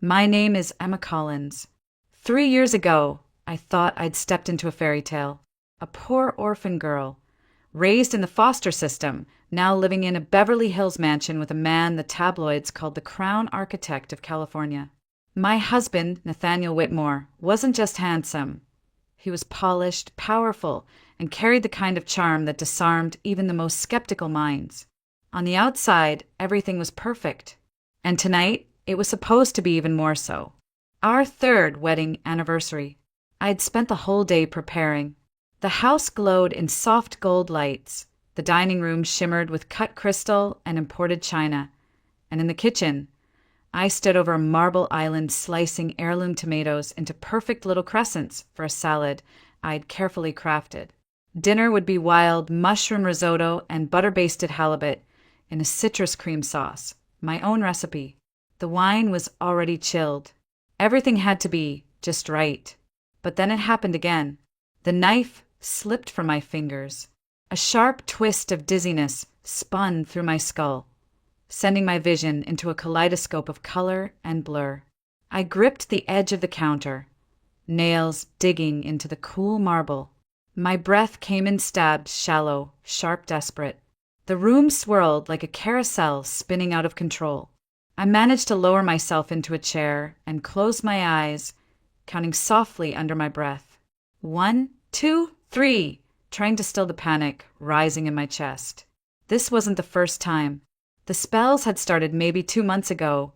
My name is Emma Collins. 3 years ago, I thought I'd stepped into a fairy tale. A poor orphan girl, raised in the foster system, now living in a Beverly Hills mansion with a man the tabloids called the crown architect of California. My husband, Nathaniel Whitmore, wasn't just handsome. He was polished, powerful, and carried the kind of charm that disarmed even the most skeptical minds. On the outside, everything was perfect. And tonight, it was supposed to be even more so. Our third wedding anniversary. I'd spent the whole day preparing. The house glowed in soft gold lights. The dining room shimmered with cut crystal and imported china. And in the kitchen, I stood over a marble island slicing heirloom tomatoes into perfect little crescents for a salad I'd carefully crafted. Dinner would be wild mushroom risotto and butter-basted halibut in a citrus cream sauce, my own recipe. The wine was already chilled. Everything had to be just right. But then it happened again. The knife slipped from my fingers. A sharp twist of dizziness spun through my skull, sending my vision into a kaleidoscope of color and blur. I gripped the edge of the counter, nails digging into the cool marble. My breath came in stabs, shallow, sharp, desperate. The room swirled like a carousel spinning out of control. I managed to lower myself into a chair and close my eyes, counting softly under my breath. 1, 2, 3, trying to still the panic rising in my chest. This wasn't the first time. The spells had started maybe 2 months ago,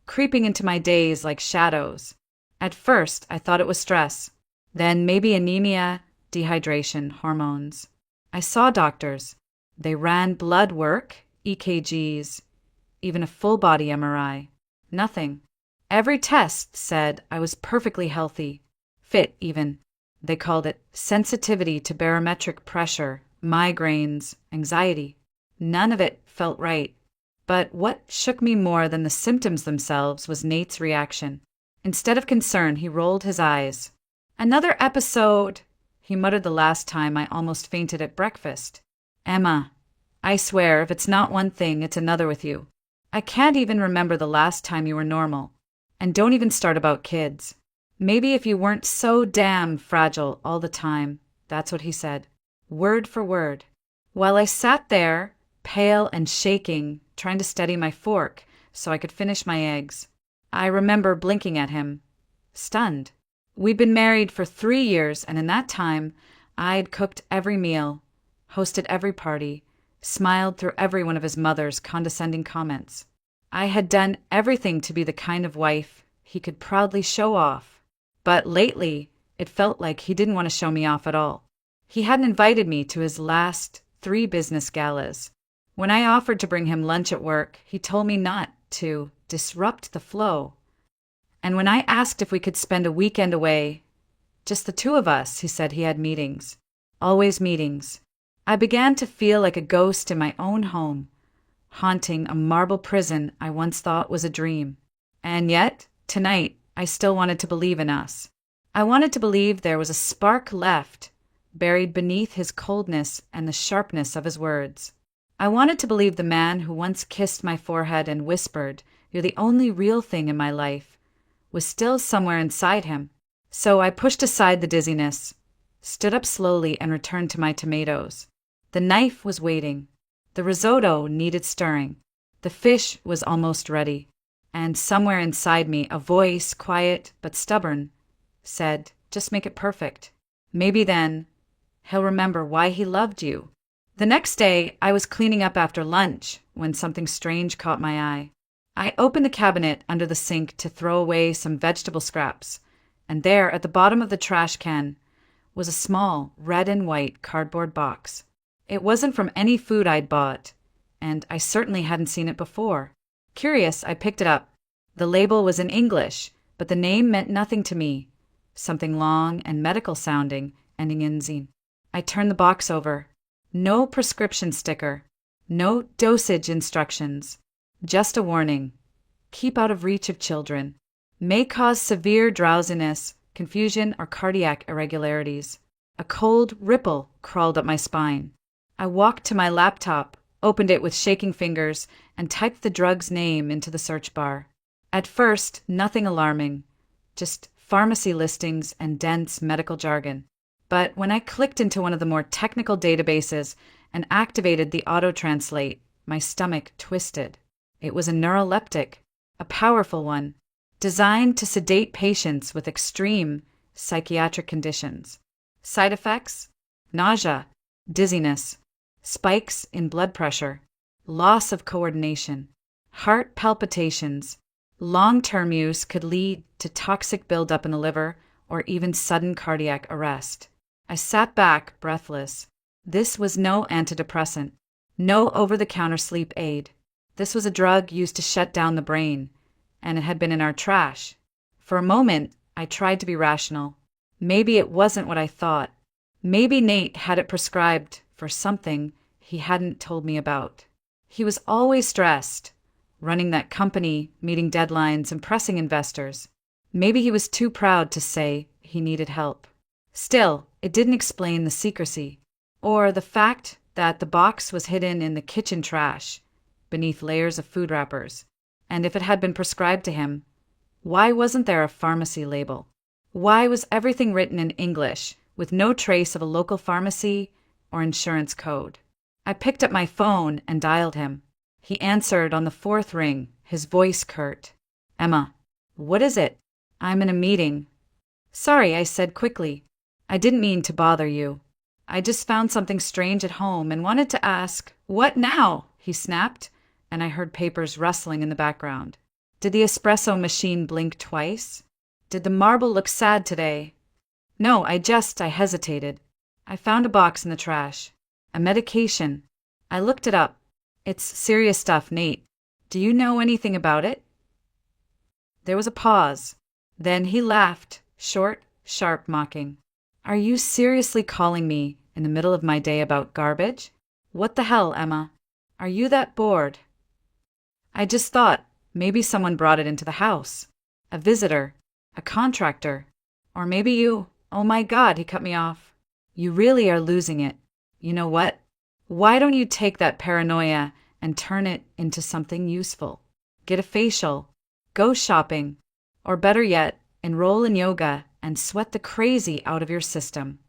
creeping into my days like shadows. At first, I thought it was stress. Then maybe anemia, dehydration, hormones. I saw doctors. They ran blood work, EKGs, even a full-body MRI. Nothing. Every test said I was perfectly healthy, fit even. They called it sensitivity to barometric pressure, migraines, anxiety. None of it felt right. But what shook me more than the symptoms themselves was Nate's reaction. Instead of concern, he rolled his eyes. "Another episode," he muttered the last time I almost fainted at breakfast. "Emma, I swear if it's not one thing, it's another with you. I can't even remember the last time you were normal. And don't even start about kids. Maybe if you weren't so damn fragile all the time." That's what he said, word for word. While I sat there, pale and shaking, trying to steady my fork so I could finish my eggs, I remember blinking at him, stunned. We'd been married for 3 years, and in that time, I'd cooked every meal, hosted every party, smiled through every one of his mother's condescending comments. I had done everything to be the kind of wife he could proudly show off. But lately, it felt like he didn't want to show me off at all. He hadn't invited me to his last 3 business galas. When I offered to bring him lunch at work, he told me not to disrupt the flow. And when I asked if we could spend a weekend away, just the 2 of us, he said he had meetings. Always meetings. I began to feel like a ghost in my own home, haunting a marble prison I once thought was a dream. And yet, tonight, I still wanted to believe in us. I wanted to believe there was a spark left, buried beneath his coldness and the sharpness of his words. I wanted to believe the man who once kissed my forehead and whispered, "You're the only real thing in my life," was still somewhere inside him. So I pushed aside the dizziness, stood up slowly, and returned to my tomatoes. The knife was waiting. The risotto needed stirring. The fish was almost ready. And somewhere inside me, a voice, quiet but stubborn, said, "Just make it perfect. Maybe then he'll remember why he loved you." The next day, I was cleaning up after lunch when something strange caught my eye. I opened the cabinet under the sink to throw away some vegetable scraps, and there, at the bottom of the trash can, was a small red and white cardboard box. It wasn't from any food I'd bought, and I certainly hadn't seen it before. Curious, I picked it up. The label was in English, but the name meant nothing to me. Something long and medical sounding, ending in zine. I turned the box over. No prescription sticker. No dosage instructions. Just a warning. Keep out of reach of children. May cause severe drowsiness, confusion, or cardiac irregularities. A cold ripple crawled up my spine. I walked to my laptop, opened it with shaking fingers, and typed the drug's name into the search bar. At first, nothing alarming, just pharmacy listings and dense medical jargon. But when I clicked into one of the more technical databases and activated the auto-translate, my stomach twisted. It was a neuroleptic, a powerful one, designed to sedate patients with extreme psychiatric conditions. Side effects? Nausea, dizziness, spikes in blood pressure, loss of coordination, heart palpitations. Long-term use could lead to toxic buildup in the liver or even sudden cardiac arrest. I sat back, breathless. This was no antidepressant, no over-the-counter sleep aid. This was a drug used to shut down the brain, and it had been in our trash. For a moment, I tried to be rational. Maybe it wasn't what I thought. Maybe Nate had it prescribed for something he hadn't told me about. He was always stressed, running that company, meeting deadlines, impressing investors. Maybe he was too proud to say he needed help. Still, it didn't explain the secrecy, or the fact that the box was hidden in the kitchen trash, beneath layers of food wrappers. And if it had been prescribed to him, why wasn't there a pharmacy label? Why was everything written in English, with no trace of a local pharmacy or insurance code? I picked up my phone and dialed him. He answered on the fourth ring, his voice curt. "Emma, what is it?" "I'm in a meeting." "Sorry," I said quickly. "I didn't mean to bother you. I just found something strange at home and wanted to ask." "What now?" he snapped, and I heard papers rustling in the background. Did the espresso machine blink twice? Did the marble look sad today? No, I hesitated. I found a box in the trash. A medication. I looked it up. "It's serious stuff, Nate. Do you know anything about it?" There was a pause. Then he laughed, short, sharp, mocking. "Are you seriously calling me in the middle of my day about garbage? What the hell, Emma? Are you that bored?" I just thought maybe someone brought it into the house. A visitor, a contractor, or maybe you. "Oh my God," he cut me off. "You really are losing it. You know what? Why don't you take that paranoia and turn it into something useful? Get a facial, go shopping, or better yet, enroll in yoga and sweat the crazy out of your system."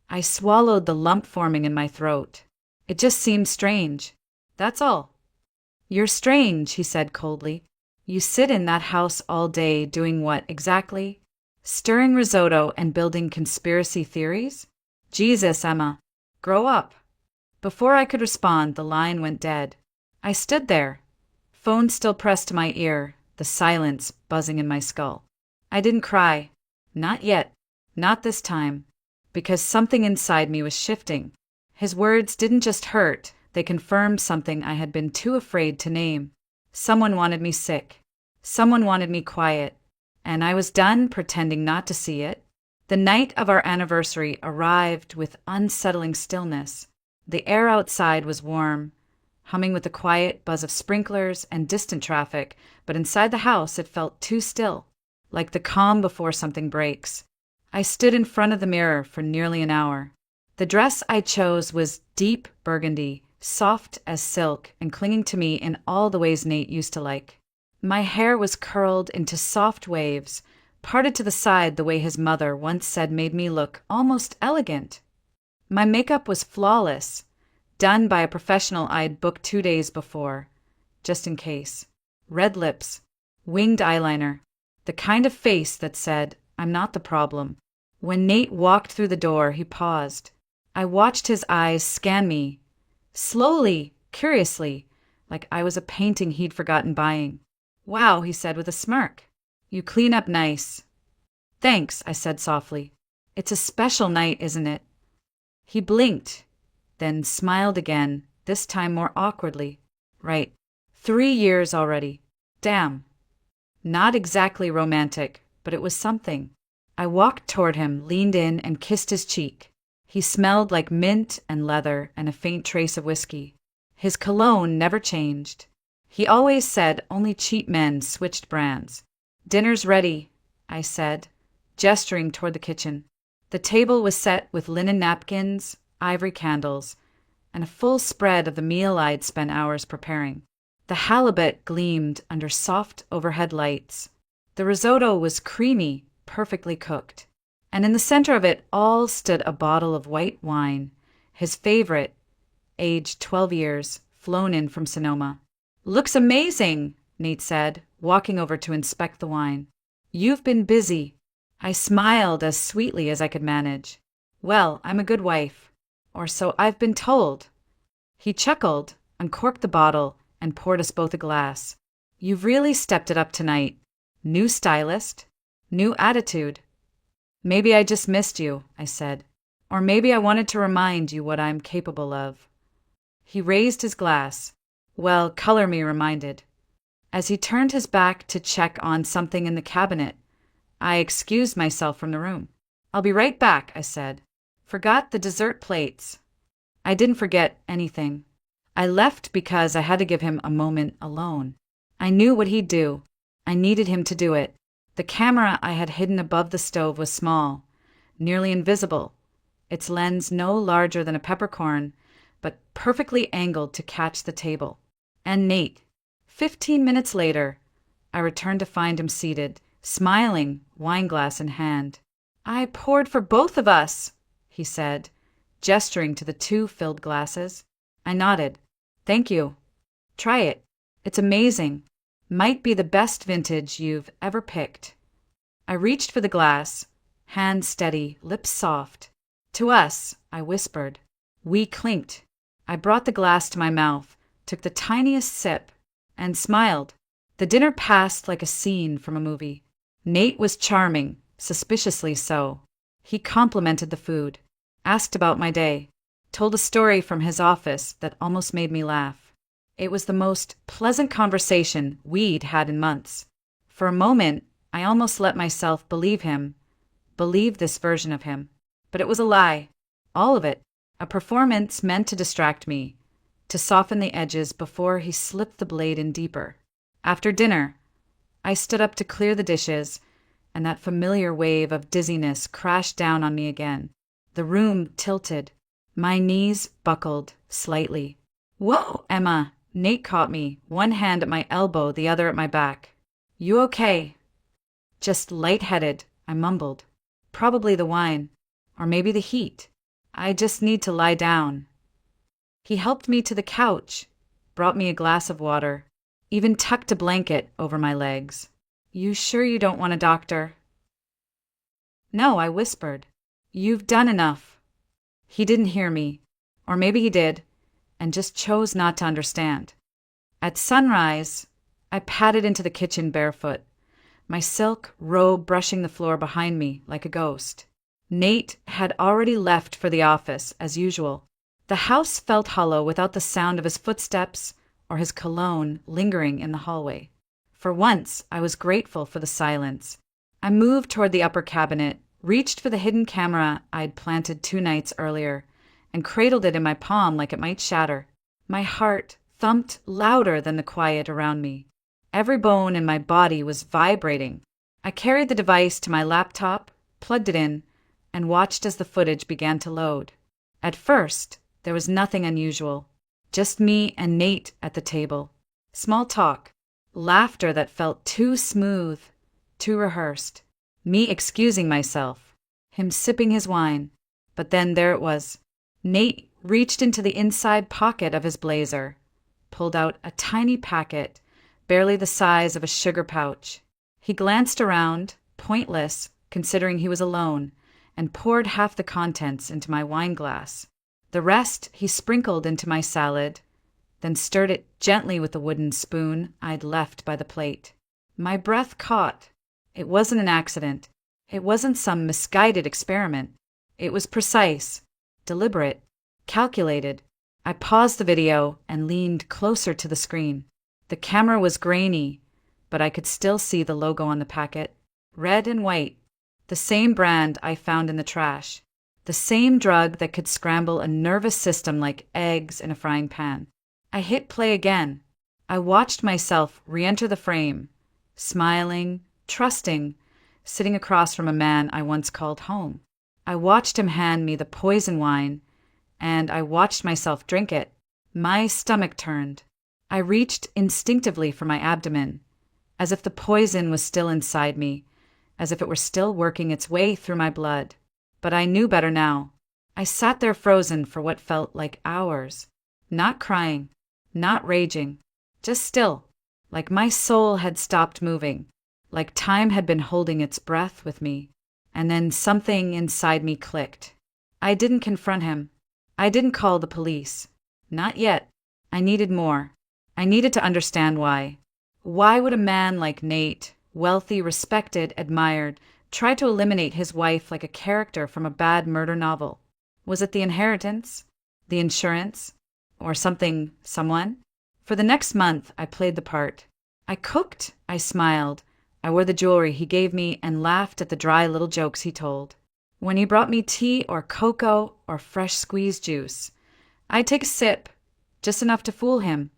I swallowed the lump forming in my throat. It just seemed strange. That's all. "You're strange," he said coldly. "You sit in that house all day doing what exactly? Stirring risotto and building conspiracy theories? Jesus, Emma, grow up." Before I could respond, the line went dead. I stood there, phone still pressed to my ear, the silence buzzing in my skull. I didn't cry. Not yet. Not this time. Because something inside me was shifting. His words didn't just hurt, they confirmed something I had been too afraid to name. Someone wanted me sick. Someone wanted me quiet. And I was done pretending not to see it. The night of our anniversary arrived with unsettling stillness. The air outside was warm, humming with the quiet buzz of sprinklers and distant traffic, but inside the house it felt too still, like the calm before something breaks. I stood in front of the mirror for nearly an hour. The dress I chose was deep burgundy, soft as silk, and clinging to me in all the ways Nate used to like. My hair was curled into soft waves, parted to the side the way his mother once said made me look almost elegant. My makeup was flawless, done by a professional I'd booked 2 days before, just in case. Red lips, winged eyeliner, the kind of face that said, "I'm not the problem." When Nate walked through the door, he paused. I watched his eyes scan me, slowly, curiously, like I was a painting he'd forgotten buying. "Wow," he said with a smirk. "You clean up nice." "Thanks," I said softly. "It's a special night, isn't it?" He blinked, then smiled again, this time more awkwardly. "Right. 3 years already. Damn." Not exactly romantic, but it was something. I walked toward him, leaned in, and kissed his cheek. He smelled like mint and leather and a faint trace of whiskey. His cologne never changed. He always said only cheap men switched brands. "Dinner's ready," I said, gesturing toward the kitchen. The table was set with linen napkins, ivory candles, and a full spread of the meal I'd spent hours preparing. The halibut gleamed under soft overhead lights. The risotto was creamy, perfectly cooked. And in the center of it all stood a bottle of white wine, his favorite, aged 12 years, flown in from Sonoma. "Looks amazing," Nate said, walking over to inspect the wine. "You've been busy." I smiled as sweetly as I could manage. "Well, I'm a good wife. Or so I've been told." He chuckled, uncorked the bottle, and poured us both a glass. "You've really stepped it up tonight. New stylist, new attitude." "Maybe I just missed you," I said. "Or maybe I wanted to remind you what I'm capable of." He raised his glass. Well, color me reminded. As he turned his back to check on something in the cabinet, I excused myself from the room. "I'll be right back," I said. "Forgot the dessert plates." I didn't forget anything. I left because I had to give him a moment alone. I knew what he'd do. I needed him to do it. The camera I had hidden above the stove was small, nearly invisible, its lens no larger than a peppercorn, but perfectly angled to catch the table. And Nate. 15 minutes later, I returned to find him seated, smiling, wineglass in hand. "I poured for both of us," he said, gesturing to the 2 filled glasses. I nodded. "Thank you. Try it. It's amazing. Might be the best vintage you've ever picked." I reached for the glass, hand steady, lips soft. "To us," I whispered. We clinked. I brought the glass to my mouth, took the tiniest sip, and smiled. The dinner passed like a scene from a movie. Nate was charming, suspiciously so. He complimented the food, asked about my day, told a story from his office that almost made me laugh. It was the most pleasant conversation we'd had in months. For a moment, I almost let myself believe this version of him. But it was a lie. All of it. A performance meant to distract me, to soften the edges before he slipped the blade in deeper. After dinner, I stood up to clear the dishes, and that familiar wave of dizziness crashed down on me again. The room tilted. My knees buckled slightly. "Whoa, Emma!" Nate caught me, one hand at my elbow, the other at my back. "You okay?" "Just lightheaded," I mumbled. "Probably the wine. Or maybe the heat. I just need to lie down." He helped me to the couch, brought me a glass of water, even tucked a blanket over my legs. "You sure you don't want a doctor?" "No," I whispered. "You've done enough." He didn't hear me. Or maybe he did, and just chose not to understand. At sunrise, I padded into the kitchen barefoot, my silk robe brushing the floor behind me like a ghost. Nate had already left for the office, as usual. The house felt hollow without the sound of his footsteps or his cologne lingering in the hallway. For once, I was grateful for the silence. I moved toward the upper cabinet, reached for the hidden camera I'd planted 2 nights earlier, and cradled it in my palm like it might shatter. My heart thumped louder than the quiet around me. Every bone in my body was vibrating. I carried the device to my laptop, plugged it in, and watched as the footage began to load. At first, there was nothing unusual. Just me and Nate at the table. Small talk. Laughter that felt too smooth, too rehearsed. Me excusing myself. Him sipping his wine. But then there it was. Nate reached into the inside pocket of his blazer, pulled out a tiny packet, barely the size of a sugar pouch. He glanced around, pointless, considering he was alone, and poured half the contents into my wine glass. The rest he sprinkled into my salad, then stirred it gently with the wooden spoon I'd left by the plate. My breath caught. It wasn't an accident. It wasn't some misguided experiment. It was precise, deliberate, calculated. I paused the video and leaned closer to the screen. The camera was grainy, but I could still see the logo on the packet, red and white. The same brand I found in the trash. The same drug that could scramble a nervous system like eggs in a frying pan. I hit play again. I watched myself re-enter the frame, smiling, trusting, sitting across from a man I once called home. I watched him hand me the poison wine, and I watched myself drink it. My stomach turned. I reached instinctively for my abdomen, as if the poison was still inside me, as if it were still working its way through my blood. But I knew better now. I sat there frozen for what felt like hours, not crying, not raging, just still, like my soul had stopped moving, like time had been holding its breath with me. And then something inside me clicked. I didn't confront him. I didn't call the police. Not yet. I needed more. I needed to understand why. Why would a man like Nate, wealthy, respected, admired, try to eliminate his wife like a character from a bad murder novel? Was it the inheritance? The insurance? Or something, someone? For the next month, I played the part. I cooked. I smiled. I wore the jewelry he gave me and laughed at the dry little jokes he told. When he brought me tea or cocoa or fresh squeezed juice, I'd take a sip, just enough to fool him,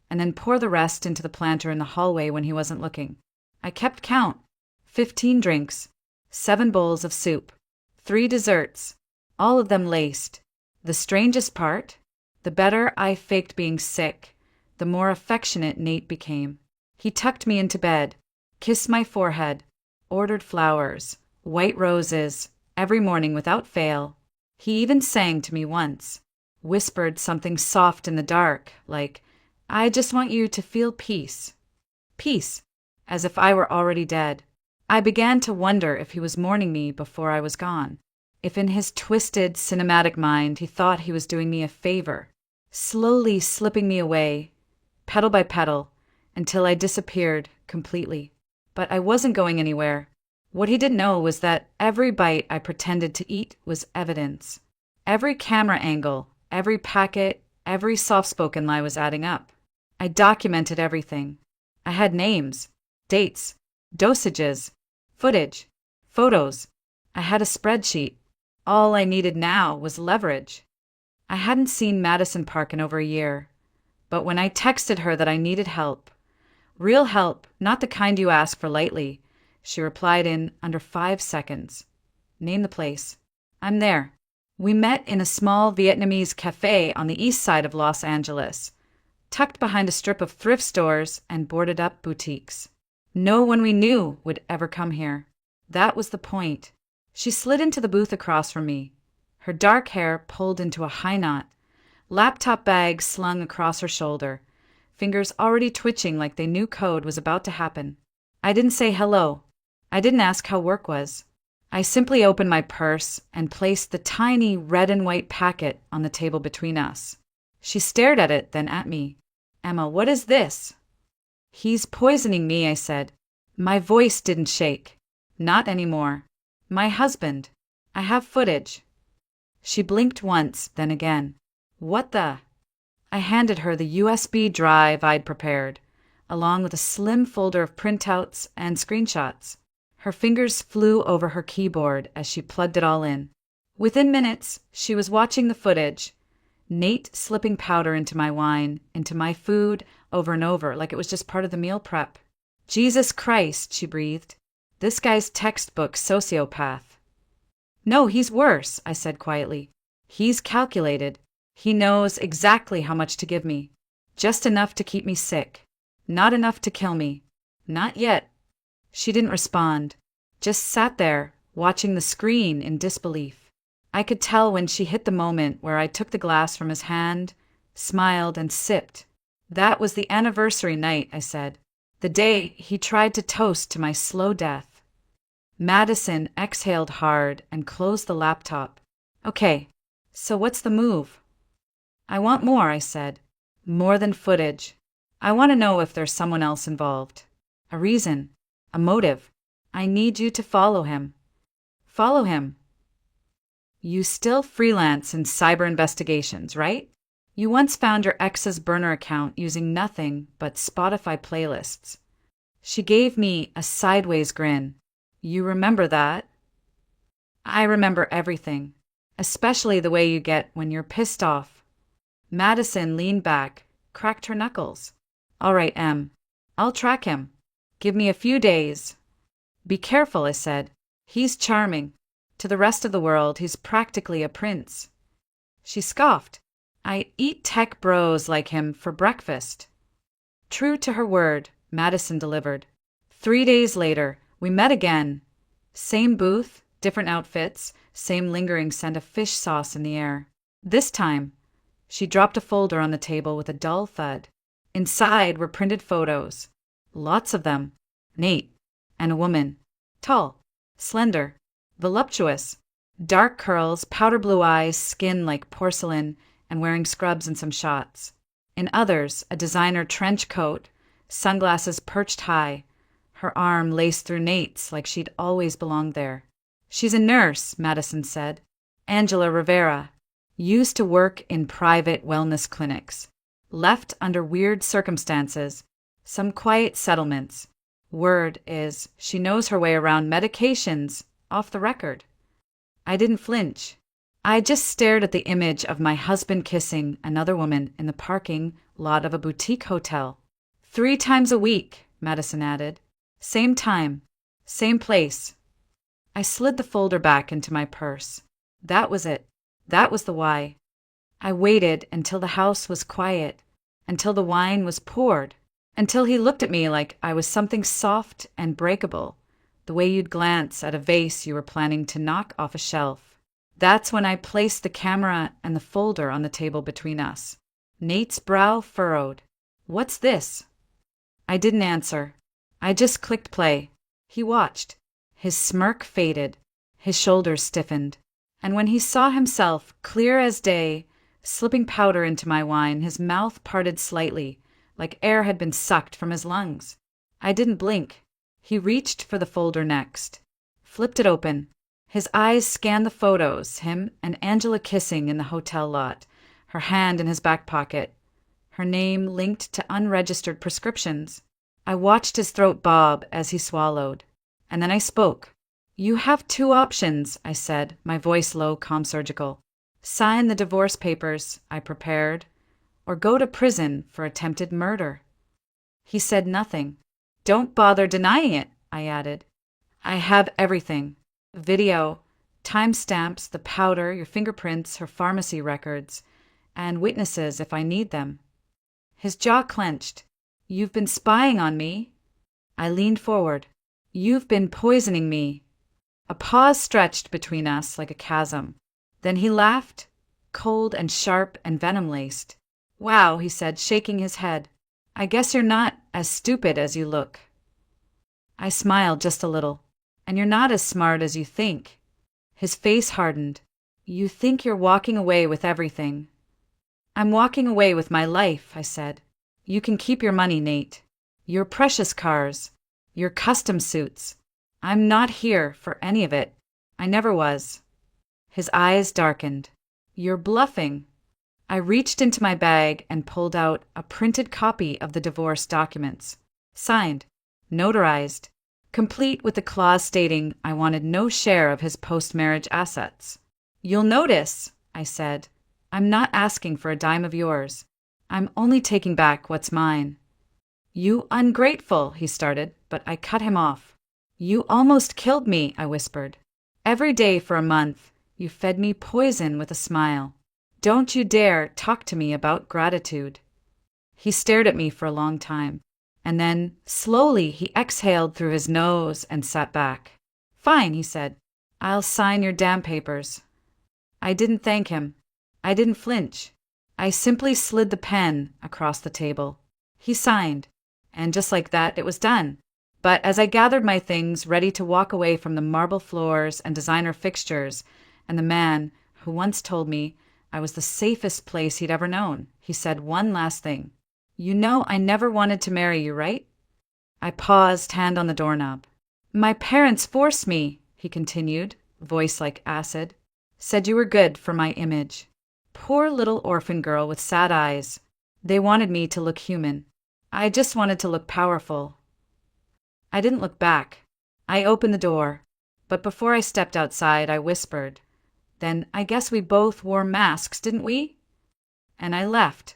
and then pour the rest into the planter in the hallway when he wasn't looking. I kept count. 15 drinks, 7 bowls of soup, 3 desserts, all of them laced. The strangest part? The better I faked being sick, the more affectionate Nate became. He tucked me into bed, kissed my forehead, ordered flowers, white roses, every morning without fail. He even sang to me once, whispered something soft in the dark, like, "I just want you to feel peace." Peace, as if I were already dead. I began to wonder if he was mourning me before I was gone, if in his twisted, cinematic mind he thought he was doing me a favor, slowly slipping me away, petal by petal, until I disappeared completely. But I wasn't going anywhere. What he didn't know was that every bite I pretended to eat was evidence. Every camera angle, every packet, every soft-spoken lie was adding up. I documented everything. I had names, dates, dosages, footage, photos. I had a spreadsheet. All I needed now was leverage. I hadn't seen Madison Park in over a year, but when I texted her that I needed help, real help, not the kind you ask for lightly, she replied in under 5 seconds. Name the place. I'm there. We met in a small Vietnamese cafe on the east side of Los Angeles, tucked behind a strip of thrift stores and boarded-up boutiques. No one we knew would ever come here. That was the point. She slid into the booth across from me, her dark hair pulled into a high knot, laptop bag slung across her shoulder, fingers already twitching like they knew code was about to happen. I didn't say hello. I didn't ask how work was. I simply opened my purse and placed the tiny red and white packet on the table between us. She stared at it, then at me. "Emma, what is this?" "He's poisoning me," I said. My voice didn't shake. Not anymore. "My husband. I have footage." She blinked once, then again. "What the?" I handed her the USB drive I'd prepared, along with a slim folder of printouts and screenshots. Her fingers flew over her keyboard as she plugged it all in. Within minutes, she was watching the footage, Nate slipping powder into my wine, into my food, over and over, like it was just part of the meal prep. "Jesus Christ," she breathed. "This guy's textbook sociopath." "No, he's worse," I said quietly. "He's calculated. He knows exactly how much to give me. Just enough to keep me sick. Not enough to kill me. Not yet." She didn't respond, just sat there, watching the screen in disbelief. I could tell when she hit the moment where I took the glass from his hand, smiled, and sipped. "That was the anniversary night," I said. "The day he tried to toast to my slow death." Madison exhaled hard and closed the laptop. "Okay, so what's the move?" "I want more," I said. "More than footage. I want to know if there's someone else involved. A reason. A motive. I need you to follow him." "Follow him?" "You still freelance in cyber investigations, right? You once found your ex's burner account using nothing but Spotify playlists." She gave me a sideways grin. "You remember that?" "I remember everything, especially the way you get when you're pissed off." Madison leaned back, cracked her knuckles. "All right, Em. I'll track him. Give me a few days." "Be careful," I said. "He's charming. To the rest of the world, he's practically a prince." She scoffed. "I eat tech bros like him for breakfast." True to her word, Madison delivered. 3 days later, we met again. Same booth, different outfits, same lingering scent of fish sauce in the air. This time, she dropped a folder on the table with a dull thud. Inside were printed photos. Lots of them. Nate. And a woman. Tall. Slender. Voluptuous. Dark curls, powder blue eyes, skin like porcelain, and wearing scrubs in some shots. In others, a designer trench coat, sunglasses perched high, her arm laced through Nate's like she'd always belonged there. She's a nurse, Madison said. Angela Rivera. Used to work in private wellness clinics. Left under weird circumstances. Some quiet settlements. Word is, she knows her way around medications, off the record. I didn't flinch. I just stared at the image of my husband kissing another woman in the parking lot of a boutique hotel. 3 times a week, Madison added. Same time, same place. I slid the folder back into my purse. That was it. That was the why. I waited until the house was quiet, until the wine was poured, until he looked at me like I was something soft and breakable, the way you'd glance at a vase you were planning to knock off a shelf. That's when I placed the camera and the folder on the table between us. Nate's brow furrowed. What's this? I didn't answer. I just clicked play. He watched. His smirk faded. His shoulders stiffened. And when he saw himself, clear as day, slipping powder into my wine, his mouth parted slightly, like air had been sucked from his lungs. I didn't blink. He reached for the folder next. Flipped it open. His eyes scanned the photos, him and Angela kissing in the hotel lot, her hand in his back pocket, her name linked to unregistered prescriptions. I watched his throat bob as he swallowed. And then I spoke. You have 2 options, I said, my voice low, calm, surgical. Sign the divorce papers, I prepared, or go to prison for attempted murder. He said nothing. Don't bother denying it, I added. I have everything. Video, timestamps, the powder, your fingerprints, her pharmacy records, and witnesses if I need them. His jaw clenched. You've been spying on me. I leaned forward. You've been poisoning me. A pause stretched between us like a chasm. Then he laughed, cold and sharp and venom-laced. Wow, he said, shaking his head. I guess you're not as stupid as you look. I smiled just a little. And you're not as smart as you think. His face hardened. You think you're walking away with everything. I'm walking away with my life, I said. You can keep your money, Nate. Your precious cars. Your custom suits. I'm not here for any of it. I never was. His eyes darkened. You're bluffing. I reached into my bag and pulled out a printed copy of the divorce documents. Signed. Notarized. Complete with the clause stating I wanted no share of his post-marriage assets. You'll notice, I said, I'm not asking for a dime of yours. I'm only taking back what's mine. You ungrateful, he started, but I cut him off. You almost killed me, I whispered. Every day for a month, you fed me poison with a smile. Don't you dare talk to me about gratitude. He stared at me for a long time. And then, slowly, he exhaled through his nose and sat back. Fine, he said. I'll sign your damn papers. I didn't thank him. I didn't flinch. I simply slid the pen across the table. He signed. And just like that, it was done. But as I gathered my things, ready to walk away from the marble floors and designer fixtures, and the man who once told me I was the safest place he'd ever known, he said one last thing. You know I never wanted to marry you, right? I paused, hand on the doorknob. My parents forced me, he continued, voice like acid. Said you were good for my image. Poor little orphan girl with sad eyes. They wanted me to look human. I just wanted to look powerful. I didn't look back. I opened the door. But before I stepped outside, I whispered, Then I guess we both wore masks, didn't we? And I left.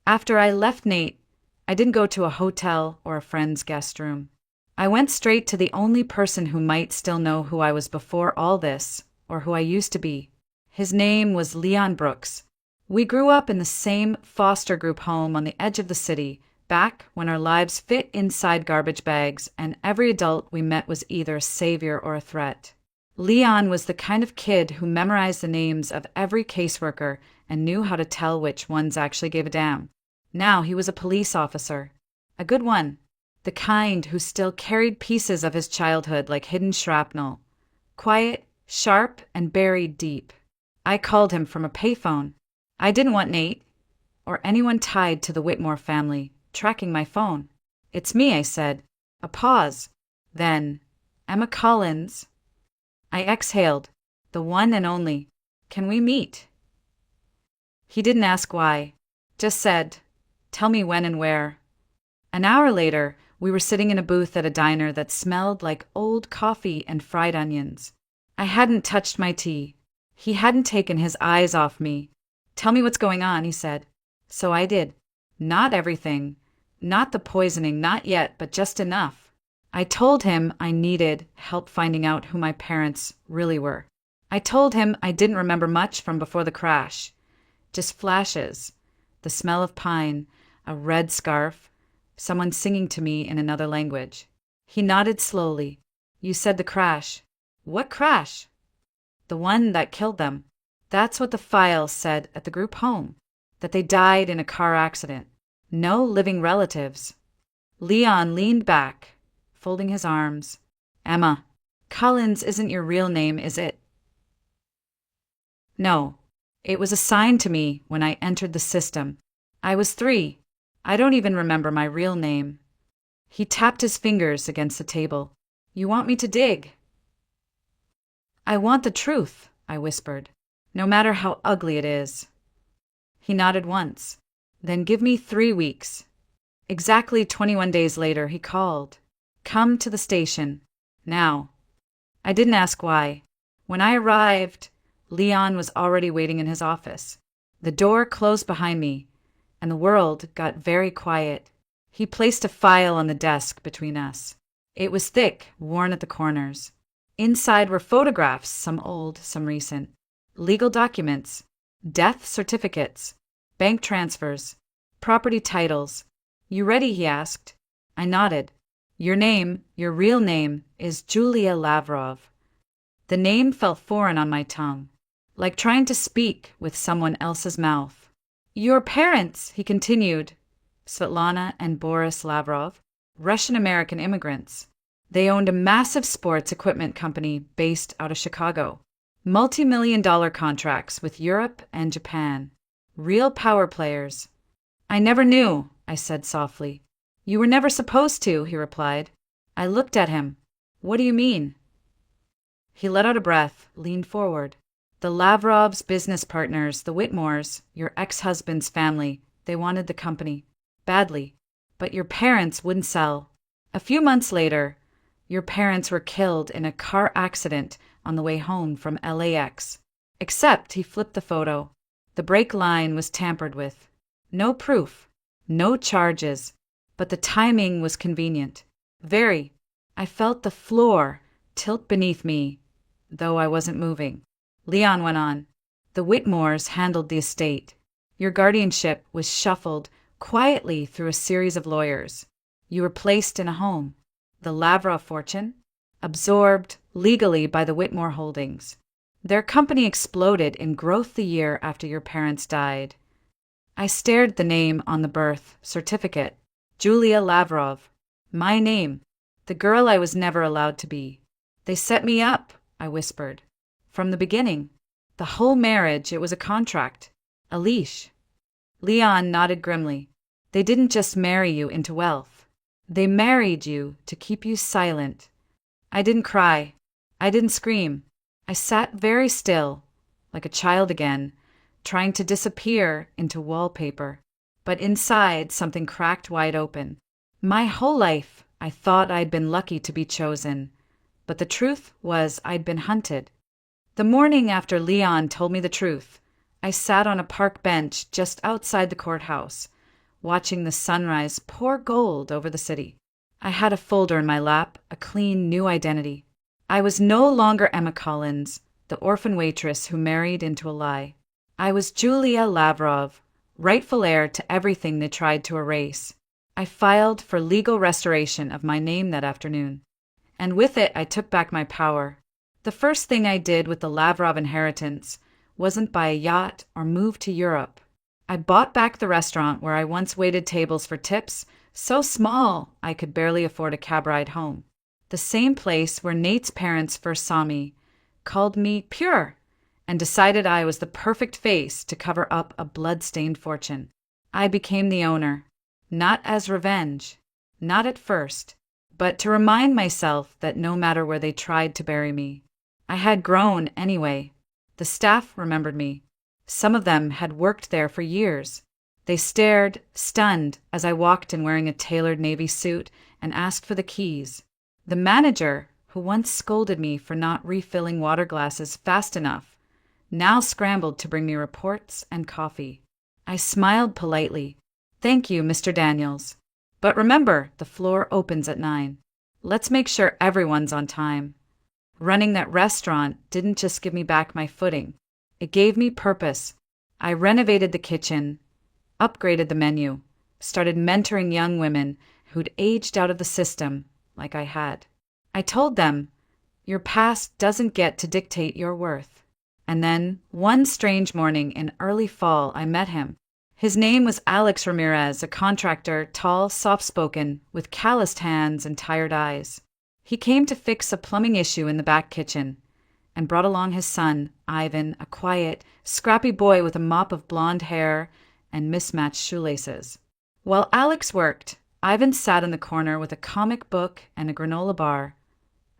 After I left Nate, I didn't go to a hotel or a friend's guest room. I went straight to the only person who might still know who I was before all this, or who I used to be. His name was Leon Brooks. We grew up in the same foster group home on the edge of the city, back when our lives fit inside garbage bags and every adult we met was either a savior or a threat. Leon was the kind of kid who memorized the names of every caseworker and knew how to tell which ones actually gave a damn. Now he was a police officer. A good one. The kind who still carried pieces of his childhood like hidden shrapnel. Quiet, sharp, and buried deep. I called him from a payphone. I didn't want Nate, or anyone tied to the Whitmore family, tracking my phone. "It's me," I said. A pause. Then, "Emma Collins." I exhaled. "The one and only. Can we meet?" He didn't ask why. Just said, "Tell me when and where." An hour later, we were sitting in a booth at a diner that smelled like old coffee and fried onions. I hadn't touched my tea. He hadn't taken his eyes off me. "Tell me what's going on," he said. So I did. Not everything. Not the poisoning, not yet, but just enough. I told him I needed help finding out who my parents really were. I told him I didn't remember much from before the crash. Just flashes. The smell of pine, a red scarf, someone singing to me in another language. He nodded slowly. "You said the crash." "What crash?" "The one that killed them." That's what the file said at the group home, that they died in a car accident. No living relatives. Leon leaned back, folding his arms. "Emma, Collins isn't your real name, is it?" "No. It was assigned to me when I entered the system. I was 3. I don't even remember my real name." He tapped his fingers against the table. "You want me to dig?" "I want the truth," I whispered, "no matter how ugly it is." He nodded once. "Then give me 3 weeks." Exactly 21 days later, he called. "Come to the station. Now." I didn't ask why. When I arrived, Leon was already waiting in his office. The door closed behind me, and the world got very quiet. He placed a file on the desk between us. It was thick, worn at the corners. Inside were photographs, some old, some recent. Legal documents, death certificates, bank transfers, property titles. "You ready?" he asked. I nodded. "Your name, your real name, is Julia Lavrov." The name felt foreign on my tongue, like trying to speak with someone else's mouth. "Your parents," he continued, "Svetlana and Boris Lavrov, Russian-American immigrants. They owned a massive sports equipment company based out of Chicago. Multi-million-dollar contracts with Europe and Japan. Real power players." "I never knew," I said softly. "You were never supposed to," he replied. I looked at him. "What do you mean?" He let out a breath, leaned forward. "The Lavrovs' business partners, the Whitmores, your ex-husband's family, they wanted the company. Badly. But your parents wouldn't sell. A few months later, your parents were killed in a car accident on the way home from LAX. Except," he flipped the photo, "the brake line was tampered with. No proof. No charges. But the timing was convenient. Very. I felt the floor tilt beneath me, though I wasn't moving." Leon went on. "The Whitmores handled the estate. Your guardianship was shuffled quietly through a series of lawyers. You were placed in a home. The Lavrov fortune, absorbed legally by the Whitmore Holdings. Their company exploded in growth the year after your parents died." I stared at the name on the birth certificate. Julia Lavrov. My name. The girl I was never allowed to be. "They set me up," I whispered. "From the beginning. The whole marriage, it was a contract. A leash." Leon nodded grimly. "They didn't just marry you into wealth. They married you to keep you silent." I didn't cry. I didn't scream. I sat very still, like a child again, trying to disappear into wallpaper. But inside, something cracked wide open. My whole life, I thought I'd been lucky to be chosen. But the truth was I'd been hunted. The morning after Leon told me the truth, I sat on a park bench just outside the courthouse, watching the sunrise pour gold over the city. I had a folder in my lap, a clean new identity. I was no longer Emma Collins, the orphan waitress who married into a lie. I was Julia Lavrov, rightful heir to everything they tried to erase. I filed for legal restoration of my name that afternoon, and with it I took back my power. The first thing I did with the Lavrov inheritance wasn't buy a yacht or move to Europe. I bought back the restaurant where I once waited tables for tips so small I could barely afford a cab ride home. The same place where Nate's parents first saw me, called me pure, and decided I was the perfect face to cover up a blood-stained fortune. I became the owner, not as revenge, not at first, but to remind myself that no matter where they tried to bury me, I had grown anyway. The staff remembered me. Some of them had worked there for years. They stared, stunned, as I walked in wearing a tailored navy suit and asked for the keys. The manager, who once scolded me for not refilling water glasses fast enough, now scrambled to bring me reports and coffee. I smiled politely. "Thank you, Mr. Daniels. But remember, the floor opens at 9. Let's make sure everyone's on time." Running that restaurant didn't just give me back my footing. It gave me purpose. I renovated the kitchen, upgraded the menu, started mentoring young women who'd aged out of the system like I had. I told them, your past doesn't get to dictate your worth. And then, one strange morning in early fall, I met him. His name was Alex Ramirez, a contractor, tall, soft-spoken, with calloused hands and tired eyes. He came to fix a plumbing issue in the back kitchen, and brought along his son, Ivan, a quiet, scrappy boy with a mop of blonde hair and mismatched shoelaces. While Alex worked, Ivan sat in the corner with a comic book and a granola bar,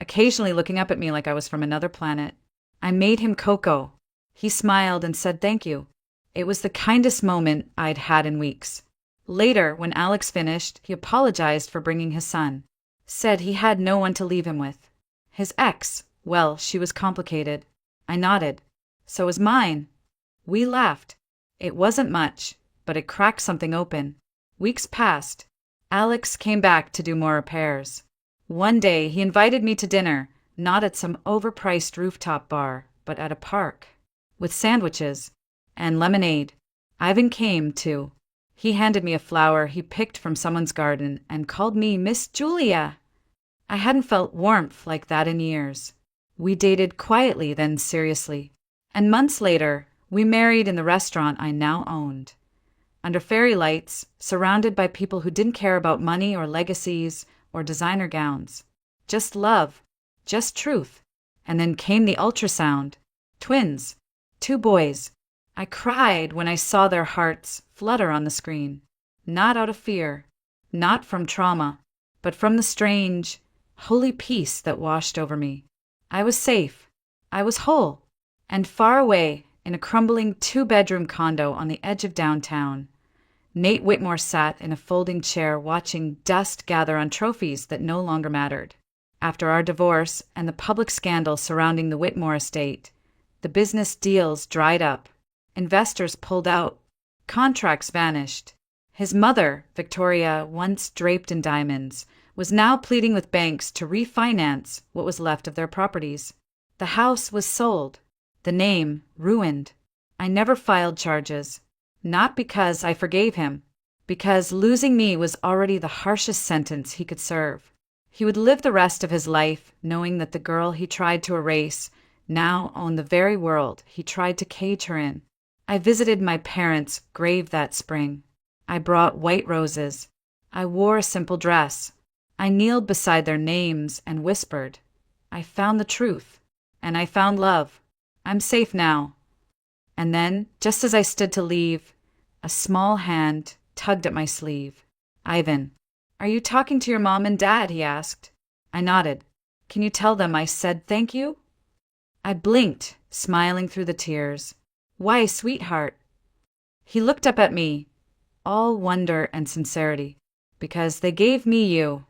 occasionally looking up at me like I was from another planet. I made him cocoa. He smiled and said thank you. It was the kindest moment I'd had in weeks. Later, when Alex finished, he apologized for bringing his son. Said he had no one to leave him with. His ex, well, she was complicated. I nodded. So was mine. We laughed. It wasn't much, but it cracked something open. Weeks passed. Alex came back to do more repairs. One day, he invited me to dinner, not at some overpriced rooftop bar, but at a park, with sandwiches and lemonade. Ivan came, too. He handed me a flower he picked from someone's garden and called me Miss Julia. I hadn't felt warmth like that in years. We dated quietly, then seriously. And months later, we married in the restaurant I now owned. Under fairy lights, surrounded by people who didn't care about money or legacies or designer gowns. Just love. Just truth. And then came the ultrasound. Twins. 2 boys. I cried when I saw their hearts flutter on the screen. Not out of fear. Not from trauma. But from the strange, holy peace that washed over me. I was safe. I was whole. And far away, in a crumbling 2-bedroom condo on the edge of downtown, Nate Whitmore sat in a folding chair watching dust gather on trophies that no longer mattered. After our divorce and the public scandal surrounding the Whitmore estate, the business deals dried up. Investors pulled out. Contracts vanished. His mother, Victoria, once draped in diamonds, was now pleading with banks to refinance what was left of their properties. The house was sold. The name ruined. I never filed charges. Not because I forgave him, because losing me was already the harshest sentence he could serve. He would live the rest of his life knowing that the girl he tried to erase now owned the very world he tried to cage her in. I visited my parents' grave that spring. I brought white roses. I wore a simple dress. I kneeled beside their names and whispered, I found the truth, and I found love. I'm safe now. And then, just as I stood to leave, a small hand tugged at my sleeve. Ivan, are you talking to your mom and dad? He asked. I nodded. Can you tell them I said thank you? I blinked, smiling through the tears. Why, sweetheart? He looked up at me, all wonder and sincerity. Because they gave me you.